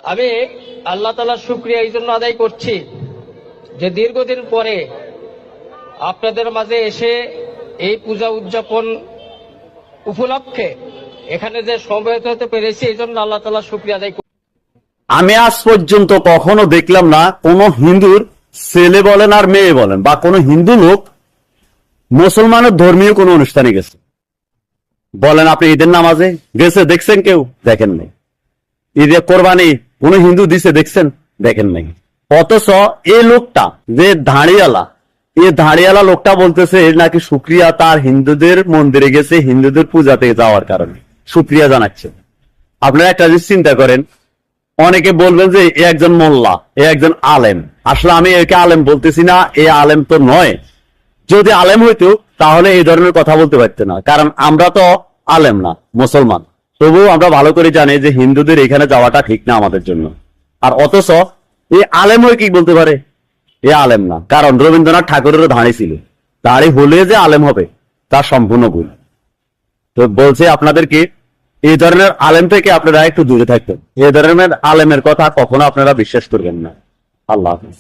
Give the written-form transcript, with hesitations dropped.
আমি আল্লাহ তাআলার শুকরিয়া এই জন্য আদায় করছি যে দীর্ঘদিন পরে আপনাদের মাঝে এসে এই পূজা উদযাপন উপলক্ষে এখানে যে সমবেত হতে পেরেছি এই জন্য আল্লাহ তাআলার শুকরিয়া আদায় করছি। আমি আজ পর্যন্ত কখনো দেখলাম না কোন হিন্দুর ছেলে বলেন আর মেয়ে বলেন বা কোন হিন্দু লোক মুসলমানের ধর্মীয় কোন অনুষ্ঠানে গেছে। বলেন আপনি ঈদের নামাজে গেছে দেখছেন? কেউ দেখেন নাই। ঈদে কোরবানি কোন হিন্দু দিছে দেখছেন? দেখেন নাই। অথচ এই লোকটা যে দাঁড়িয়ালা, এই দাঁড়িয়ালা লোকটা বলতেছে এর নাকি শুকরিয়া তার হিন্দুদের মন্দিরে গেছে হিন্দুদের পূজাতে যাওয়ার কারণে শুকরিয়া জানাচ্ছে। আপনারা একটা জিনিস চিন্তা করেন, অনেকে বলবেন যে এ একজন মোল্লা, এ একজন আলেম। আসলে আমি একে আলেম বলতেছি না, এ আলেম তো নয়। যদি আলেম হইতো তাহলে এই ধরনের কথা বলতে পারতো না, কারণ আমরা তো আলেম না, মুসলমান। তবুও আমরা ভালো করে জানি যে হিন্দুদের এখানে যাওয়াটা ঠিক না আমাদের জন্য। আর অথচ এই আলেম হয়ে কি বলতে পারে এ আলেম না? কারণ রবীন্দ্রনাথ ঠাকুরেরও দাঁড়ি ছিল, দাঁড়ি হলে যে আলেম হবে তার সম্পূর্ণ ভুল। তো বলছে আপনাদেরকে এই ধরনের আলেম থেকে আপনারা একটু দূরে থাকবেন। এই ধরনের আলেমের কথা কখনো আপনারা বিশ্বাস করবেন না। আল্লাহ হাফেজ।